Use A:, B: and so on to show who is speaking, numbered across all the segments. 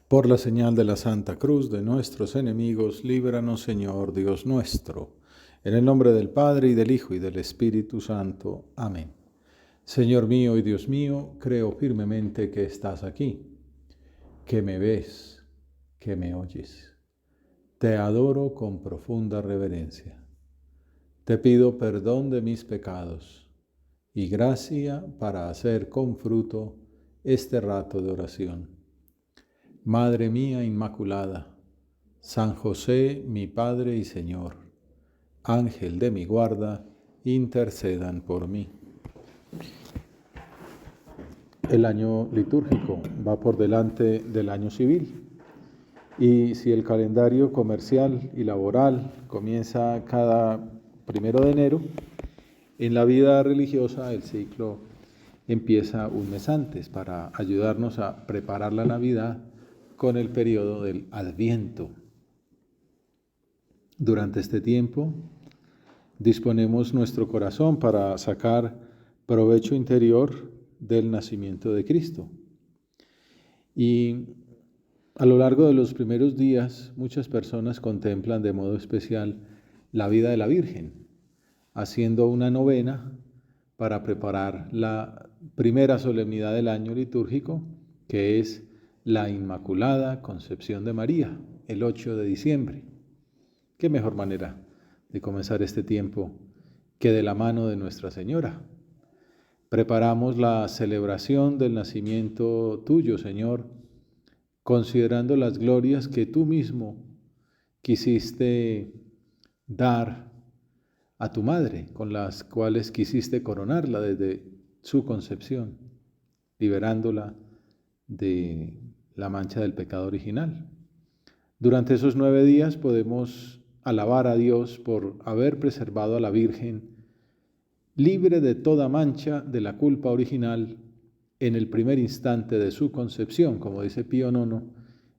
A: Por la señal de la Santa Cruz de nuestros enemigos, líbranos, Señor Dios nuestro. En el nombre del Padre, y del Hijo, y del Espíritu Santo. Amén. Señor mío y Dios mío, creo firmemente que estás aquí, que me ves, que me oyes. Te adoro con profunda reverencia. Te pido perdón de mis pecados y gracia para hacer con fruto este rato de oración. Madre mía Inmaculada, San José, mi Padre y Señor, Ángel de mi guarda, intercedan por mí. El año litúrgico va por delante del año civil, y si el calendario comercial y laboral comienza cada 1 de enero, en la vida religiosa el ciclo empieza un mes antes para ayudarnos a preparar la Navidad con el periodo del Adviento. Durante este tiempo disponemos nuestro corazón para sacar provecho interior del nacimiento de Cristo. Y a lo largo de los primeros días, muchas personas contemplan de modo especial la vida de la Virgen, haciendo una novena para preparar la primera solemnidad del año litúrgico, que es la Inmaculada Concepción de María, el 8 de diciembre. ¿Qué mejor manera de comenzar este tiempo que de la mano de Nuestra Señora? Preparamos la celebración del nacimiento tuyo, Señor, considerando las glorias que tú mismo quisiste dar a tu madre, con las cuales quisiste coronarla desde su concepción, liberándola de la mancha del pecado original. Durante esos 9 días podemos alabar a Dios por haber preservado a la Virgen libre de toda mancha de la culpa original en el primer instante de su concepción, como dice Pío IX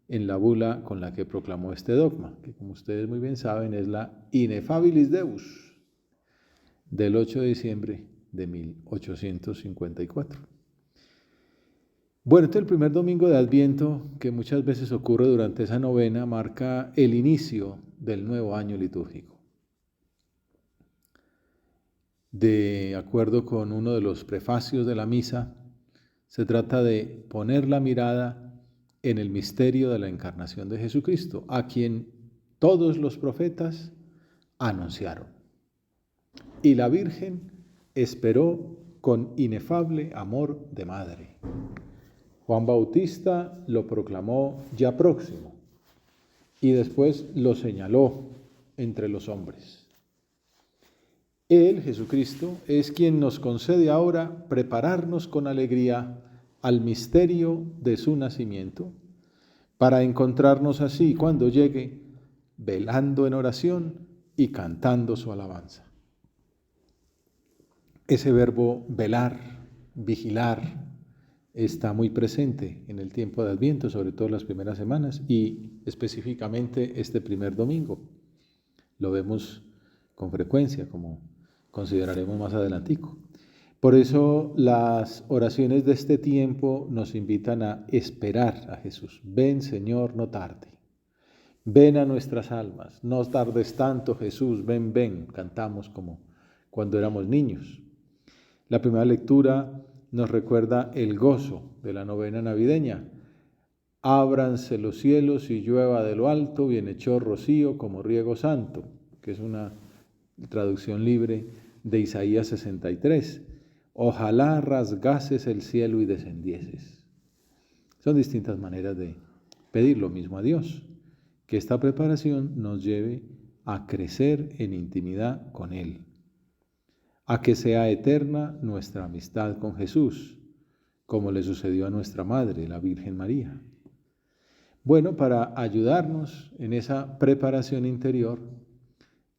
A: en la bula con la que proclamó este dogma, que como ustedes muy bien saben es la Ineffabilis Deus, del 8 de diciembre de 1854. Bueno, el primer domingo de Adviento, que muchas veces ocurre durante esa novena, marca el inicio del nuevo año litúrgico. De acuerdo con uno de los prefacios de la misa, se trata de poner la mirada en el misterio de la encarnación de Jesucristo, a quien todos los profetas anunciaron. Y la Virgen esperó con inefable amor de madre. Juan Bautista lo proclamó ya próximo y después lo señaló entre los hombres. Él, Jesucristo, es quien nos concede ahora prepararnos con alegría al misterio de su nacimiento, para encontrarnos así cuando llegue, velando en oración y cantando su alabanza. Ese verbo velar, vigilar, está muy presente en el tiempo de Adviento, sobre todo las primeras semanas y específicamente este primer domingo. Lo vemos con frecuencia, como consideraremos más adelantico. Por eso las oraciones de este tiempo nos invitan a esperar a Jesús. Ven, Señor, no tarde. Ven a nuestras almas, no tardes tanto, Jesús, ven, ven. Cantamos como cuando éramos niños. La primera lectura nos recuerda el gozo de la novena navideña. Ábranse los cielos y llueva de lo alto, bienhechor rocío como riego santo, que es una traducción libre de Isaías 63. Ojalá rasgases el cielo y descendieses. Son distintas maneras de pedir lo mismo a Dios, que esta preparación nos lleve a crecer en intimidad con Él, a que sea eterna nuestra amistad con Jesús, como le sucedió a nuestra Madre, la Virgen María. Bueno, para ayudarnos en esa preparación interior,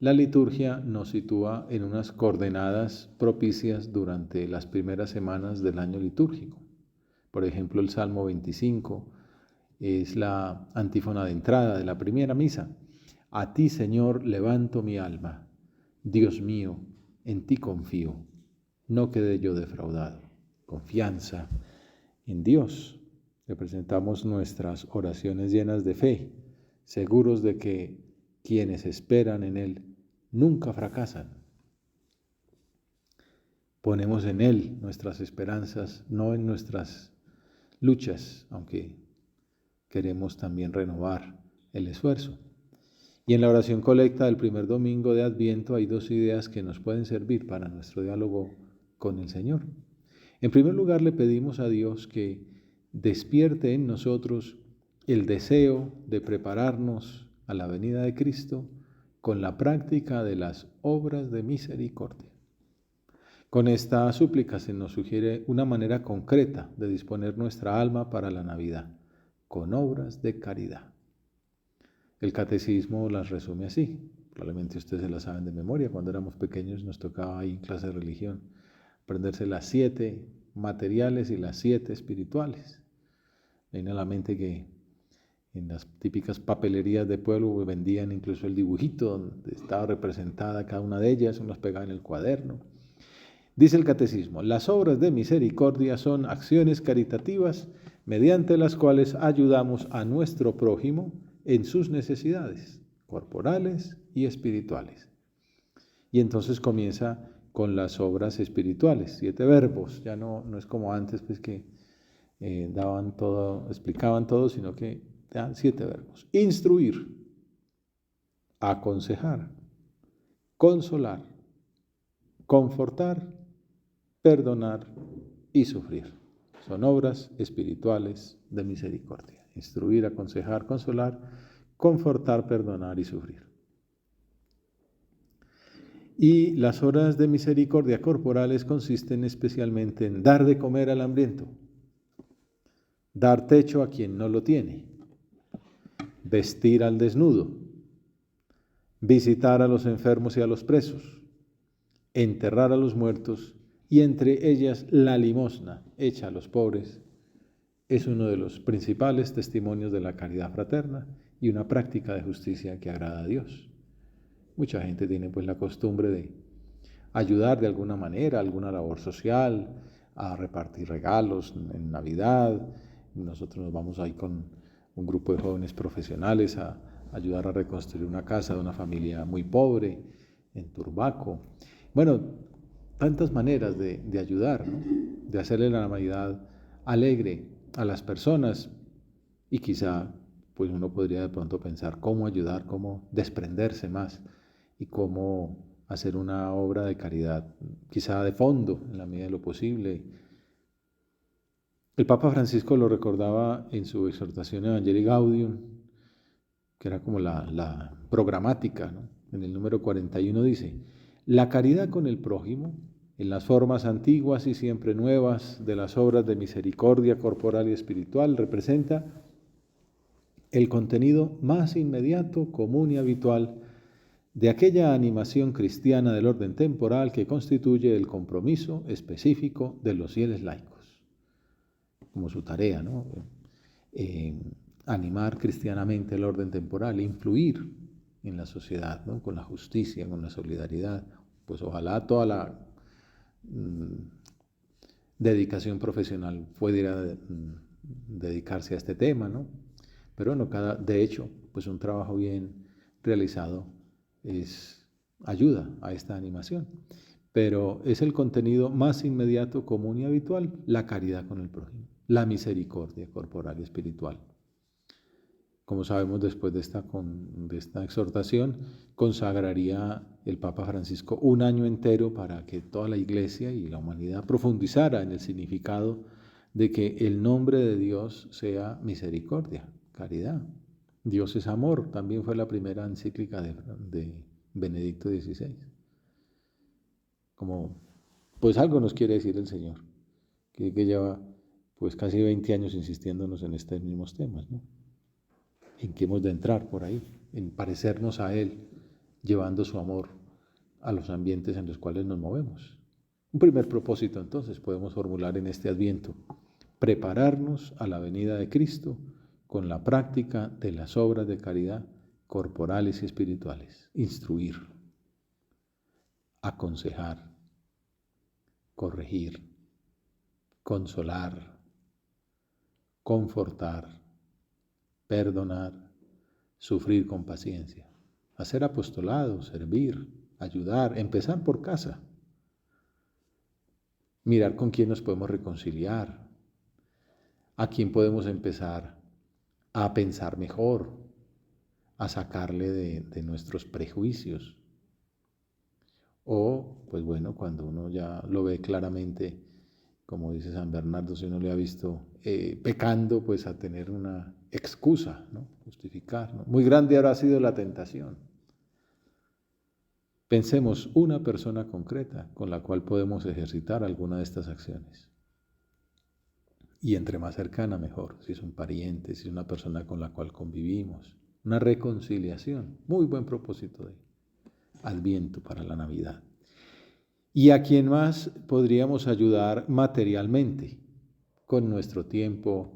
A: la liturgia nos sitúa en unas coordenadas propicias durante las primeras semanas del año litúrgico. Por ejemplo, el Salmo 25 es la antífona de entrada de la primera misa. A ti, Señor, levanto mi alma. Dios mío, en ti confío. No quedé yo defraudado. Confianza en Dios. Le presentamos nuestras oraciones llenas de fe, seguros de que quienes esperan en Él nunca fracasan. Ponemos en Él nuestras esperanzas, no en nuestras luchas, aunque queremos también renovar el esfuerzo. Y en la oración colecta del primer domingo de Adviento hay dos ideas que nos pueden servir para nuestro diálogo con el Señor. En primer lugar, le pedimos a Dios que despierte en nosotros el deseo de prepararnos a la venida de Cristo con la práctica de las obras de misericordia. Con esta súplica se nos sugiere una manera concreta de disponer nuestra alma para la Navidad, con obras de caridad. El catecismo las resume así, probablemente ustedes se las saben de memoria. Cuando éramos pequeños nos tocaba ahí en clase de religión aprenderse las 7 materiales y las 7 espirituales. Me viene a la mente que en las típicas papelerías de pueblo vendían incluso el dibujito donde estaba representada cada una de ellas, uno las pegaba en el cuaderno. Dice el catecismo: las obras de misericordia son acciones caritativas mediante las cuales ayudamos a nuestro prójimo en sus necesidades corporales y espirituales. Y entonces comienza con las obras espirituales, 7 verbos. Ya no es como antes, pues que daban todo, explicaban todo, sino que dan 7 verbos. Instruir, aconsejar, consolar, confortar, perdonar y sufrir. Son obras espirituales de misericordia. Instruir, aconsejar, consolar, confortar, perdonar y sufrir. Y las obras de misericordia corporales consisten especialmente en dar de comer al hambriento, dar techo a quien no lo tiene, vestir al desnudo, visitar a los enfermos y a los presos, enterrar a los muertos, y entre ellas la limosna hecha a los pobres es uno de los principales testimonios de la caridad fraterna y una práctica de justicia que agrada a Dios. Mucha gente tiene pues la costumbre de ayudar de alguna manera, alguna labor social, a repartir regalos en Navidad. Nosotros nos vamos ahí con un grupo de jóvenes profesionales a ayudar a reconstruir una casa de una familia muy pobre en Turbaco. Bueno, tantas maneras de ayudar, ¿no? De hacerle la Navidad alegre a las personas, y quizá pues uno podría de pronto pensar cómo ayudar, cómo desprenderse más y cómo hacer una obra de caridad, quizá de fondo, en la medida de lo posible. El Papa Francisco lo recordaba en su exhortación Evangelii Gaudium, que era como la programática, ¿no? En el número 41 dice: la caridad con el prójimo, en las formas antiguas y siempre nuevas de las obras de misericordia corporal y espiritual, representa el contenido más inmediato, común y habitual de aquella animación cristiana del orden temporal que constituye el compromiso específico de los fieles laicos, como su tarea, ¿no? Animar cristianamente el orden temporal, influir en la sociedad, ¿no? Con la justicia, con la solidaridad. Pues ojalá toda la dedicación profesional pudiera dedicarse a este tema, ¿no? Pero bueno, de hecho, pues un trabajo bien realizado ayuda a esta animación. Pero es el contenido más inmediato, común y habitual, la caridad con el prójimo, la misericordia corporal y espiritual. Como sabemos, después de esta exhortación, consagraría el Papa Francisco un año entero para que toda la Iglesia y la humanidad profundizara en el significado de que el nombre de Dios sea misericordia, caridad. Dios es amor, también fue la primera encíclica de Benedicto XVI. Como, pues algo nos quiere decir el Señor, que lleva pues casi 20 años insistiéndonos en estos mismos temas, ¿no? En que hemos de entrar por ahí, en parecernos a Él, llevando su amor a los ambientes en los cuales nos movemos. Un primer propósito entonces podemos formular en este Adviento: prepararnos a la venida de Cristo con la práctica de las obras de caridad corporales y espirituales. Instruir, aconsejar, corregir, consolar, confortar, perdonar, sufrir con paciencia, hacer apostolado, servir, ayudar, empezar por casa, mirar con quién nos podemos reconciliar, a quién podemos empezar a pensar mejor, a sacarle de nuestros prejuicios. O, pues bueno, cuando uno ya lo ve claramente, como dice San Bernardo, si uno le ha visto pecando, pues a tener una excusa, ¿no? Justificar, ¿no? Muy grande habrá sido la tentación. Pensemos una persona concreta con la cual podemos ejercitar alguna de estas acciones. Y entre más cercana, mejor. Si es un pariente, si es una persona con la cual convivimos. Una reconciliación. Muy buen propósito de Adviento para la Navidad. ¿Y a quién más podríamos ayudar materialmente? Con nuestro tiempo,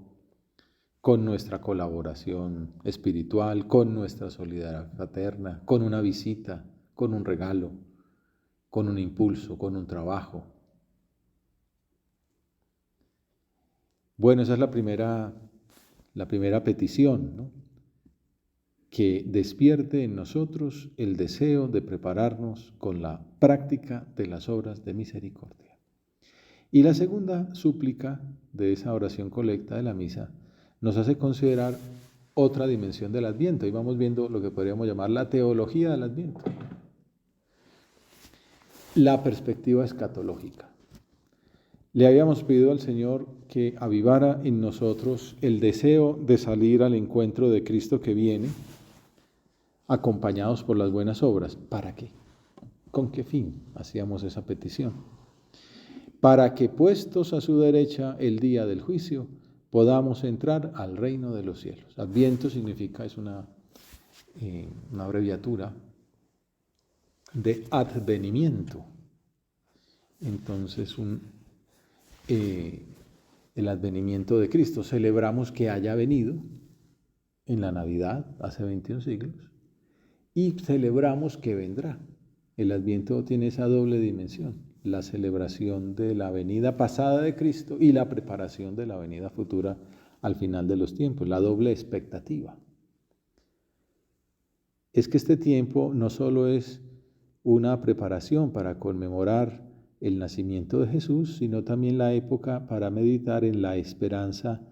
A: con nuestra colaboración espiritual, con nuestra solidaridad fraterna, con una visita, con un regalo, con un impulso, con un trabajo. Bueno, esa es la primera petición, ¿no? Que despierte en nosotros el deseo de prepararnos con la práctica de las obras de misericordia. Y la segunda súplica de esa oración colecta de la misa nos hace considerar otra dimensión del Adviento. Y vamos viendo lo que podríamos llamar la teología del Adviento. La perspectiva escatológica. Le habíamos pedido al Señor que avivara en nosotros el deseo de salir al encuentro de Cristo que viene, acompañados por las buenas obras. ¿Para qué? ¿Con qué fin hacíamos esa petición? Para que, puestos a su derecha el día del juicio, podamos entrar al reino de los cielos. Adviento significa, es una abreviatura de advenimiento. Entonces, el advenimiento de Cristo. Celebramos que haya venido en la Navidad, hace 21 siglos, y celebramos que vendrá. El Adviento tiene esa doble dimensión, la celebración de la venida pasada de Cristo y la preparación de la venida futura al final de los tiempos, la doble expectativa. Es que este tiempo no solo es una preparación para conmemorar el nacimiento de Jesús, sino también la época para meditar en la esperanza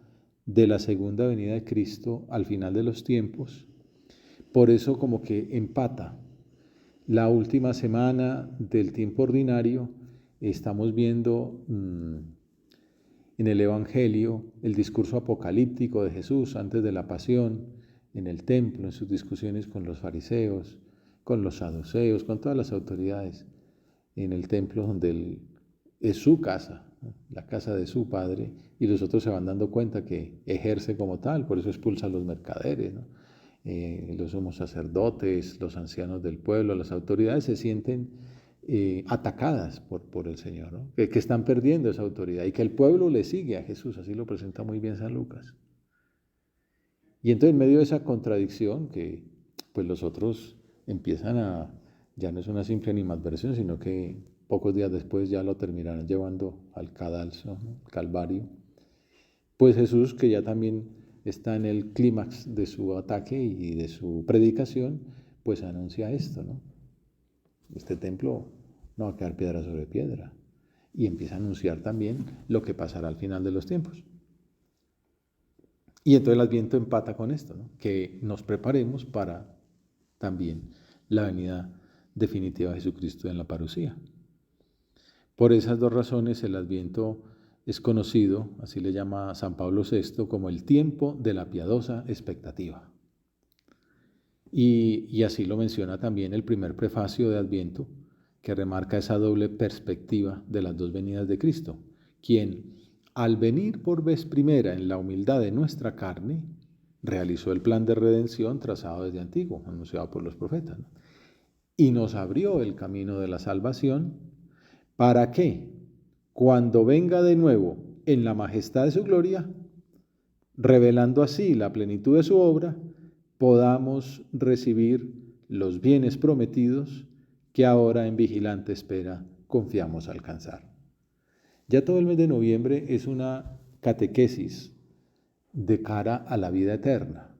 A: de la segunda venida de Cristo al final de los tiempos. Por eso como que empata la última semana del tiempo ordinario. Estamos viendo en el Evangelio el discurso apocalíptico de Jesús antes de la pasión en el templo, en sus discusiones con los fariseos, con los saduceos, con todas las autoridades en el templo donde es su casa, la casa de su padre, y los otros se van dando cuenta que ejerce como tal, por eso expulsa a los mercaderes, ¿no? Los sumos sacerdotes, los ancianos del pueblo, las autoridades se sienten atacadas por el Señor, ¿no? Que están perdiendo esa autoridad y que el pueblo le sigue a Jesús, así lo presenta muy bien San Lucas. Y entonces en medio de esa contradicción que pues los otros empiezan ya no es una simple animadversión, sino que pocos días después ya lo terminarán llevando al cadalso, ¿no? Calvario. Pues Jesús, que ya también está en el clímax de su ataque y de su predicación, pues anuncia esto, ¿no? Este templo no va a quedar piedra sobre piedra. Y empieza a anunciar también lo que pasará al final de los tiempos. Y entonces el Adviento empata con esto, ¿no? Que nos preparemos para también la venida definitiva de Jesucristo en la parusía. Por esas dos razones el Adviento es conocido, así le llama San Pablo VI, como el tiempo de la piadosa expectativa. Y así lo menciona también el primer prefacio de Adviento, que remarca esa doble perspectiva de las dos venidas de Cristo, quien, al venir por vez primera en la humildad de nuestra carne, realizó el plan de redención trazado desde antiguo, anunciado por los profetas, ¿no? Y nos abrió el camino de la salvación, para que, cuando venga de nuevo en la majestad de su gloria, revelando así la plenitud de su obra, podamos recibir los bienes prometidos que ahora en vigilante espera confiamos alcanzar. Ya todo el mes de noviembre es una catequesis de cara a la vida eterna,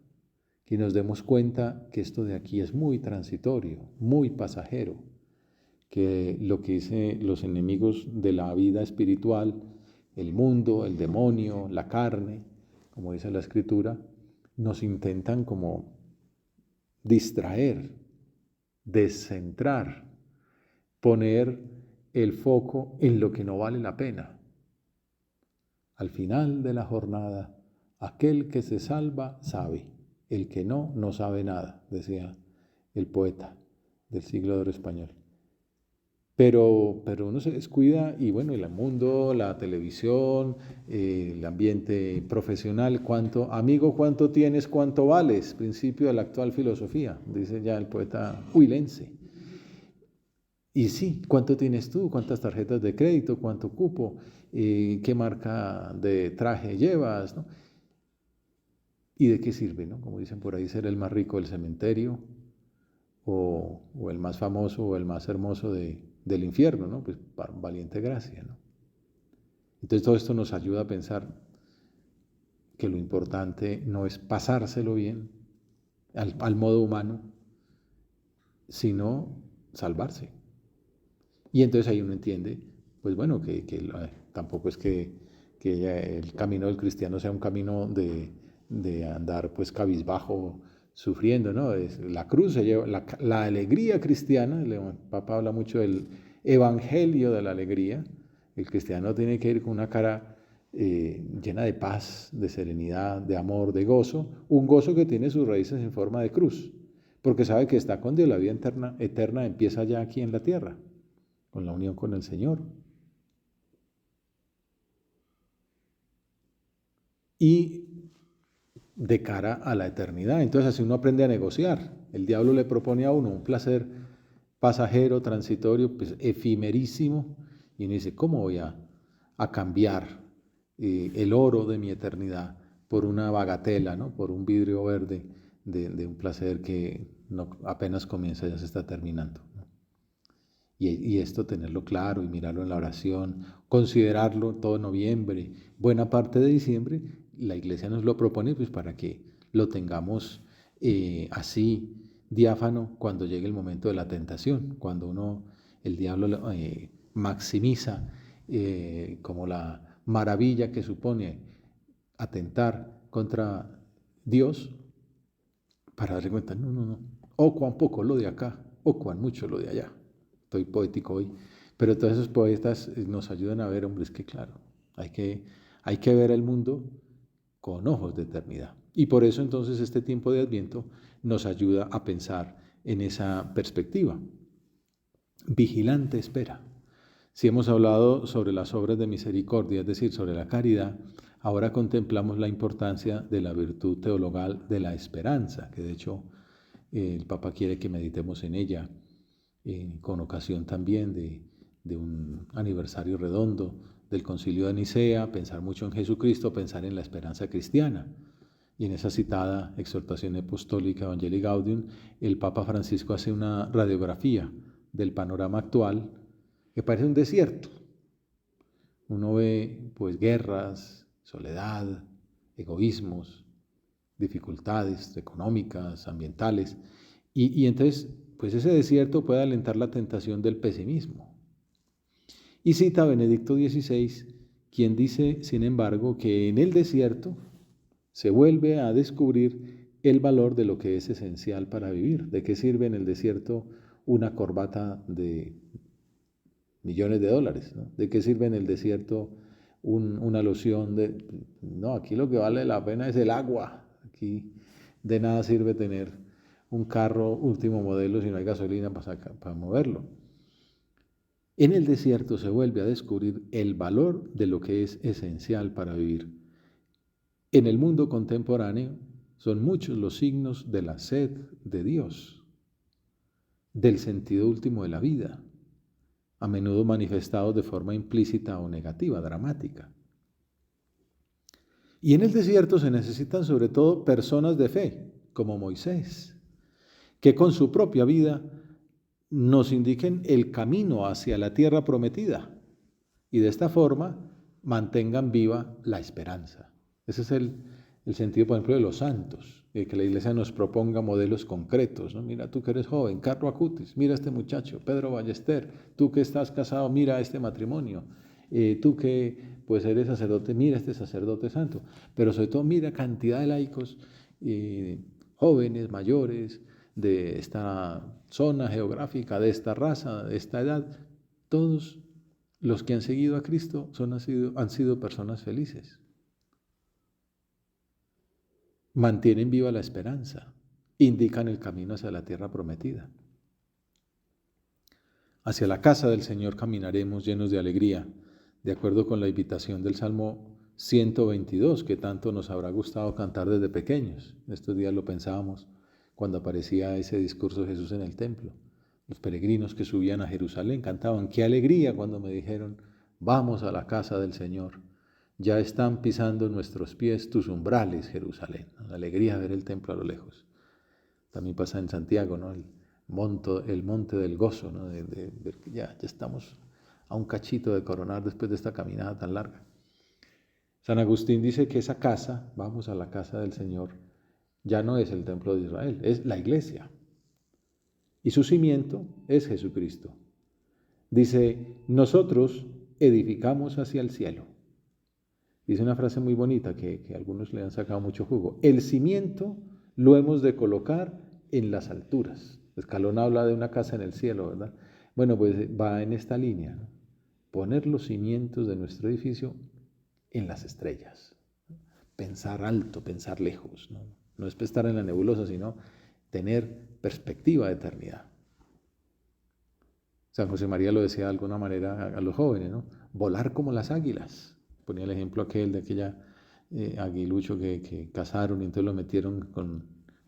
A: que nos demos cuenta que esto de aquí es muy transitorio, muy pasajero, que lo que dicen los enemigos de la vida espiritual, el mundo, el demonio, la carne, como dice la Escritura, nos intentan como distraer, descentrar, poner el foco en lo que no vale la pena. Al final de la jornada, aquel que se salva sabe, el que no, no sabe nada, decía el poeta del siglo de oro español. Pero uno se descuida y bueno, el mundo, la televisión, el ambiente profesional, amigo, cuánto tienes, cuánto vales, principio de la actual filosofía, dice ya el poeta huilense. Y sí, ¿cuánto tienes tú? ¿Cuántas tarjetas de crédito? ¿Cuánto cupo? ¿Qué marca de traje llevas? ¿No? ¿Y de qué sirve? ¿No? Como dicen por ahí, ser el más rico del cementerio o el más famoso o el más hermoso del infierno, ¿no? Pues valiente gracia, ¿no? Entonces todo esto nos ayuda a pensar que lo importante no es pasárselo bien al modo humano, sino salvarse. Y entonces ahí uno entiende, pues bueno, que tampoco es que el camino del cristiano sea un camino de andar pues cabizbajo, sufriendo, ¿no? La cruz se lleva, la alegría cristiana, el Papa habla mucho del evangelio de la alegría. El cristiano tiene que ir con una cara llena de paz, de serenidad, de amor, de gozo, un gozo que tiene sus raíces en forma de cruz, porque sabe que está con Dios, la vida eterna empieza ya aquí en la tierra, con la unión con el Señor. Y de cara a la eternidad. Entonces así uno aprende a negociar. El diablo le propone a uno un placer pasajero, transitorio, pues efímerísimo, y uno dice, ¿cómo voy a cambiar el oro de mi eternidad por una bagatela, ¿no? Por un vidrio verde de un placer que no, apenas comienza, ya se está terminando, ¿no? Y esto tenerlo claro y mirarlo en la oración, considerarlo todo noviembre, buena parte de diciembre, la iglesia nos lo propone pues para que lo tengamos así diáfano cuando llegue el momento de la tentación, cuando el diablo maximiza como la maravilla que supone atentar contra Dios, para darle cuenta, no, o cuán poco lo de acá, o cuán mucho lo de allá. Estoy poético hoy, pero todos esos poetas nos ayudan a ver, hombre, es que claro, hay que ver el mundo con ojos de eternidad. Y por eso entonces este tiempo de Adviento nos ayuda a pensar en esa perspectiva. Vigilante espera. Si hemos hablado sobre las obras de misericordia, es decir, sobre la caridad, ahora contemplamos la importancia de la virtud teologal de la esperanza, que de hecho el Papa quiere que meditemos en ella, con ocasión también de un aniversario redondo del Concilio de Nicea, pensar mucho en Jesucristo, pensar en la esperanza cristiana. Y en esa citada exhortación apostólica Evangelii Gaudium, el Papa Francisco hace una radiografía del panorama actual que parece un desierto. Uno ve pues guerras, soledad, egoísmos, dificultades económicas, ambientales, y entonces pues ese desierto puede alentar la tentación del pesimismo. Y cita a Benedicto XVI, quien dice, sin embargo, que en el desierto se vuelve a descubrir el valor de lo que es esencial para vivir. ¿De qué sirve en el desierto una corbata de millones de dólares, ¿no? ¿De qué sirve en el desierto una loción No, aquí lo que vale la pena es el agua. Aquí de nada sirve tener un carro último modelo si no hay gasolina para moverlo. En el desierto se vuelve a descubrir el valor de lo que es esencial para vivir. En el mundo contemporáneo son muchos los signos de la sed de Dios, del sentido último de la vida, a menudo manifestados de forma implícita o negativa, dramática. Y en el desierto se necesitan sobre todo personas de fe, como Moisés, que con su propia vida nos indiquen el camino hacia la tierra prometida y de esta forma mantengan viva la esperanza. Ese es el sentido, por ejemplo, de los santos, que la Iglesia nos proponga modelos concretos, ¿no? Mira, tú que eres joven, Carlo Acutis, mira este muchacho, Pedro Ballester, tú que estás casado, mira este matrimonio, tú que pues eres sacerdote, mira este sacerdote santo, pero sobre todo mira cantidad de laicos, jóvenes, mayores, de esta zona geográfica, de esta raza, de esta edad, todos los que han seguido a Cristo han sido personas felices. Mantienen viva la esperanza, indican el camino hacia la tierra prometida. Hacia la casa del Señor caminaremos llenos de alegría, de acuerdo con la invitación del Salmo 122, que tanto nos habrá gustado cantar desde pequeños. Estos días lo pensábamos cuando aparecía ese discurso de Jesús en el templo. Los peregrinos que subían a Jerusalén cantaban, qué alegría cuando me dijeron, vamos a la casa del Señor. Ya están pisando nuestros pies tus umbrales, Jerusalén. La alegría de ver el templo a lo lejos. También pasa en Santiago, ¿no? El monte del gozo, ¿no? De ver que ya estamos a un cachito de coronar después de esta caminada tan larga. San Agustín dice que esa casa, vamos a la casa del Señor, ya no es el templo de Israel, es la iglesia. Y su cimiento es Jesucristo. Dice, nosotros edificamos hacia el cielo. Dice una frase muy bonita que algunos le han sacado mucho jugo. El cimiento lo hemos de colocar en las alturas. Escalón habla de una casa en el cielo, ¿verdad? Bueno, pues va en esta línea, ¿no? Poner los cimientos de nuestro edificio en las estrellas. Pensar alto, pensar lejos, ¿no? No es estar en la nebulosa, sino tener perspectiva de eternidad. San José María lo decía de alguna manera a los jóvenes, ¿no? Volar como las águilas. Ponía el ejemplo aquel de aquella aguilucho que cazaron y entonces lo metieron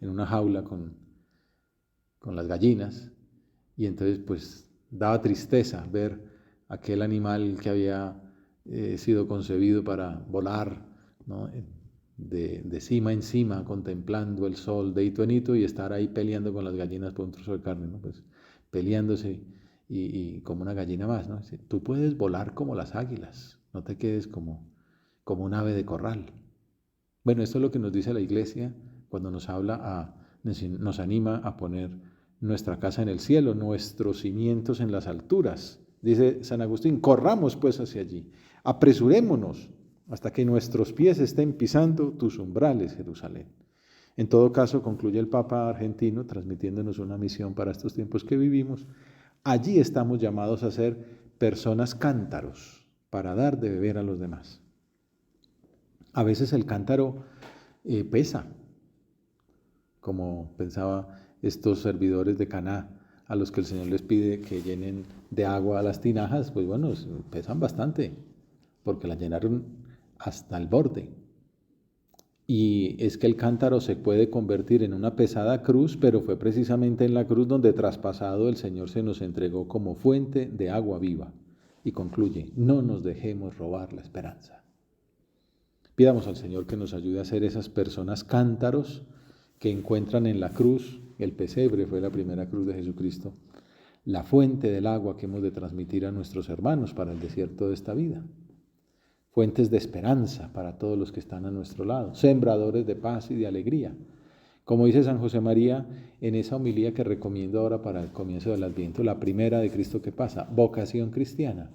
A: en una jaula con las gallinas, y entonces pues daba tristeza ver aquel animal que había sido concebido para volar, ¿no? de cima en cima, contemplando el sol de hito en hito y estar ahí peleando con las gallinas por un trozo de carne, ¿no? Pues peleándose y como una gallina más, ¿no? Tú puedes volar como las águilas, no te quedes como un ave de corral. Bueno, esto es lo que nos dice la Iglesia cuando nos anima a poner nuestra casa en el cielo, nuestros cimientos en las alturas. Dice San Agustín, corramos pues hacia allí, apresurémonos hasta que nuestros pies estén pisando tus umbrales, Jerusalén. En todo caso, concluye el Papa argentino, transmitiéndonos una misión para estos tiempos que vivimos, allí estamos llamados a ser personas cántaros para dar de beber a los demás. A veces el cántaro pesa, como pensaba estos servidores de Caná, a los que el Señor les pide que llenen de agua las tinajas, pues bueno, pesan bastante, porque las llenaron hasta el borde. Y es que el cántaro se puede convertir en una pesada cruz, pero fue precisamente en la cruz donde traspasado el Señor se nos entregó como fuente de agua viva. Y concluye, no nos dejemos robar la esperanza. Pidamos al Señor que nos ayude a ser esas personas cántaros que encuentran en la cruz, el pesebre fue la primera cruz de Jesucristo, la fuente del agua que hemos de transmitir a nuestros hermanos para el desierto de esta vida. Fuentes de esperanza para todos los que están a nuestro lado, sembradores de paz y de alegría. Como dice San José María en esa homilía que recomiendo ahora para el comienzo del Adviento, la primera de Cristo que pasa, vocación cristiana.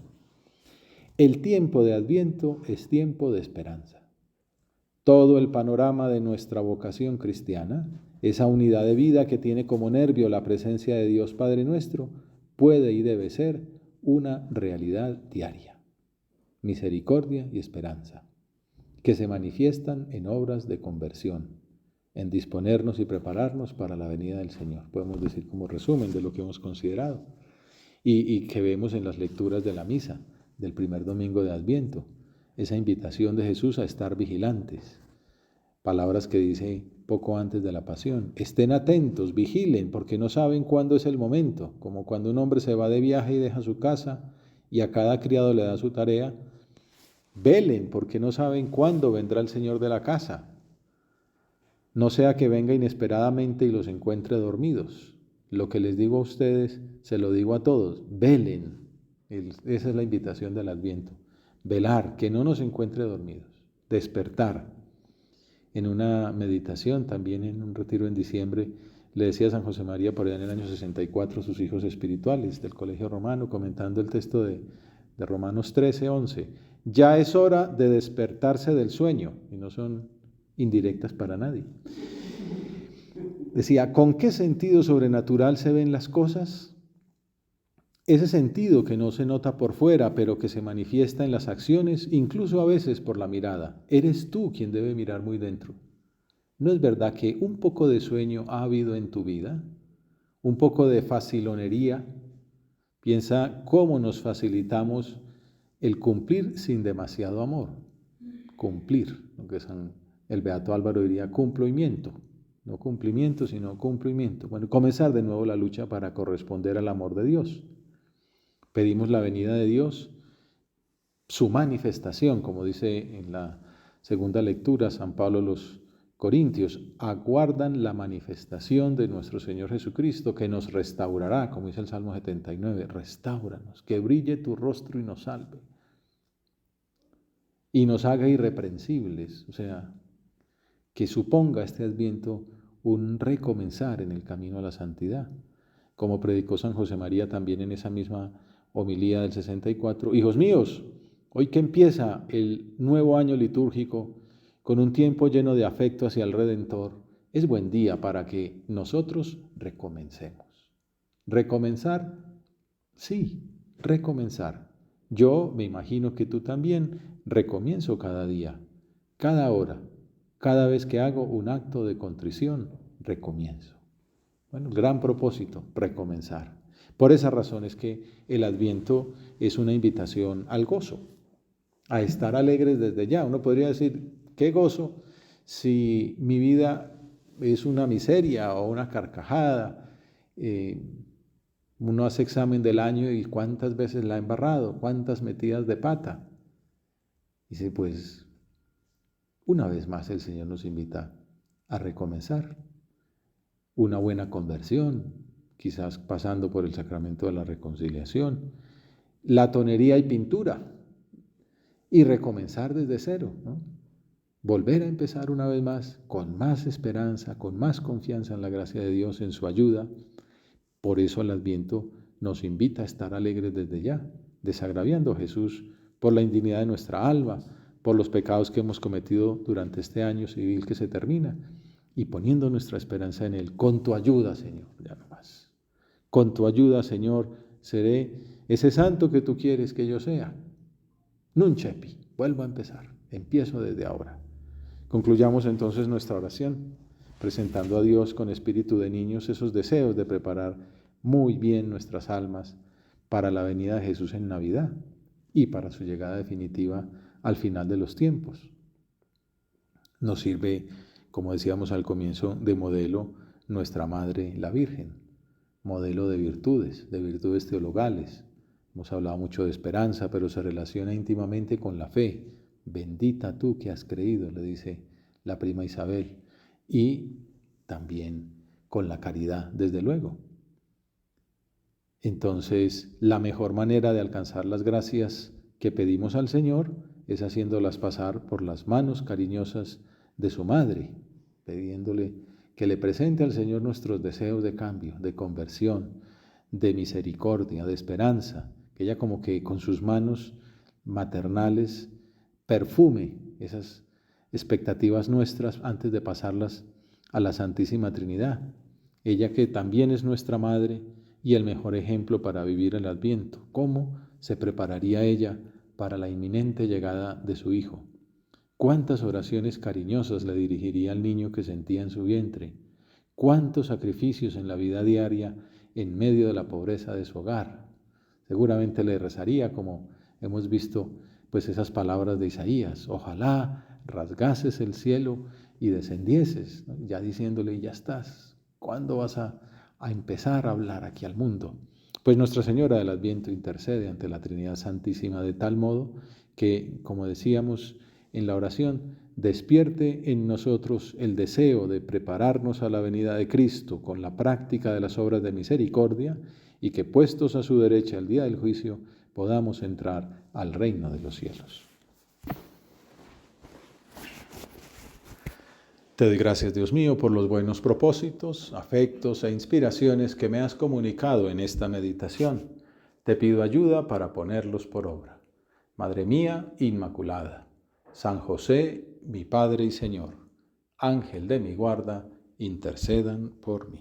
A: El tiempo de Adviento es tiempo de esperanza. Todo el panorama de nuestra vocación cristiana, esa unidad de vida que tiene como nervio la presencia de Dios Padre nuestro, puede y debe ser una realidad diaria. Misericordia y esperanza, que se manifiestan en obras de conversión, en disponernos y prepararnos para la venida del Señor. Podemos decir como resumen de lo que hemos considerado y que vemos en las lecturas de la misa del primer domingo de Adviento, esa invitación de Jesús a estar vigilantes. Palabras que dice poco antes de la pasión. Estén atentos, vigilen, porque no saben cuándo es el momento. Como cuando un hombre se va de viaje y deja su casa y a cada criado le da su tarea. Velen, porque no saben cuándo vendrá el Señor de la casa. No sea que venga inesperadamente y los encuentre dormidos. Lo que les digo a ustedes, se lo digo a todos. Velen. Esa es la invitación del Adviento. Velar, que no nos encuentre dormidos. Despertar. en una meditación, también en un retiro en diciembre, le decía a San José María por allá en el año 64 sus hijos espirituales del Colegio Romano, comentando el texto de Romanos 13:11. Ya es hora de despertarse del sueño, y no son indirectas para nadie. Decía, ¿con qué sentido sobrenatural se ven las cosas? Ese sentido que no se nota por fuera, pero que se manifiesta en las acciones, incluso a veces por la mirada. Eres tú quien debe mirar muy dentro. ¿No es verdad que un poco de sueño ha habido en tu vida? ¿Un poco de facilonería? Piensa cómo nos facilitamos el cumplir sin demasiado amor. Cumplir, lo que el beato Álvaro diría cumplimiento. No cumplimiento, sino cumplimiento. Bueno, comenzar de nuevo la lucha para corresponder al amor de Dios. Pedimos la venida de Dios, su manifestación, como dice en la segunda lectura San Pablo a los Corintios, aguardan la manifestación de nuestro Señor Jesucristo, que nos restaurará, como dice el Salmo 79, restáuranos, que brille tu rostro y nos salve, y nos haga irreprensibles, o sea, que suponga este Adviento un recomenzar en el camino a la santidad, como predicó San José María también en esa misma homilía del 64. Hijos míos, hoy que empieza el nuevo año litúrgico, con un tiempo lleno de afecto hacia el Redentor, es buen día para que nosotros recomencemos. ¿Recomenzar? Sí, recomenzar. Yo me imagino que tú también recomienzo cada día, cada hora, cada vez que hago un acto de contrición, recomienzo. Bueno, gran propósito, recomenzar. Por esa razón es que el Adviento es una invitación al gozo, a estar alegres desde ya. Uno podría decir, ¿qué gozo si mi vida es una miseria o una carcajada? Uno hace examen del año y cuántas veces la ha embarrado, cuántas metidas de pata. Dice, pues, una vez más el Señor nos invita a recomenzar. Una buena conversión, quizás pasando por el sacramento de la reconciliación, latonería y pintura, y recomenzar desde cero, ¿no? Volver a empezar una vez más, con más esperanza, con más confianza en la gracia de Dios, en su ayuda. Por eso el Adviento nos invita a estar alegres desde ya, desagraviando a Jesús por la indignidad de nuestra alma, por los pecados que hemos cometido durante este año civil que se termina, y poniendo nuestra esperanza en Él. Con tu ayuda, Señor, ya no más. Con tu ayuda, Señor, seré ese santo que tú quieres que yo sea. Nun cepi, vuelvo a empezar, empiezo desde ahora. Concluyamos entonces nuestra oración, presentando a Dios con espíritu de niños esos deseos de preparar muy bien nuestras almas para la venida de Jesús en Navidad y para su llegada definitiva al final de los tiempos. Nos sirve, como decíamos al comienzo, de modelo nuestra Madre la Virgen, modelo de virtudes teologales. Hemos hablado mucho de esperanza, pero se relaciona íntimamente con la fe. Bendita tú que has creído, le dice la prima Isabel, y también con la caridad, desde luego. Entonces, la mejor manera de alcanzar las gracias que pedimos al Señor es haciéndolas pasar por las manos cariñosas de su madre, pidiéndole que le presente al Señor nuestros deseos de cambio, de conversión, de misericordia, de esperanza, que ella como que con sus manos maternales perfume esas expectativas nuestras antes de pasarlas a la Santísima Trinidad. Ella que también es nuestra madre y el mejor ejemplo para vivir el Adviento. ¿Cómo se prepararía ella para la inminente llegada de su Hijo? ¿Cuántas oraciones cariñosas le dirigiría al niño que sentía en su vientre? ¿Cuántos sacrificios en la vida diaria en medio de la pobreza de su hogar? Seguramente le rezaría, como hemos visto, pues esas palabras de Isaías: ojalá rasgases el cielo y descendieses, ¿no? Ya diciéndole, ya estás, ¿cuándo vas a empezar a hablar aquí al mundo? Pues Nuestra Señora del Adviento intercede ante la Trinidad Santísima de tal modo que, como decíamos en la oración, despierte en nosotros el deseo de prepararnos a la venida de Cristo con la práctica de las obras de misericordia, y que, puestos a su derecha el día del juicio, podamos entrar al reino de los cielos. Te doy gracias, Dios mío, por los buenos propósitos, afectos e inspiraciones que me has comunicado en esta meditación. Te pido ayuda para ponerlos por obra. Madre mía Inmaculada, San José, mi Padre y Señor, Ángel de mi guarda, intercedan por mí.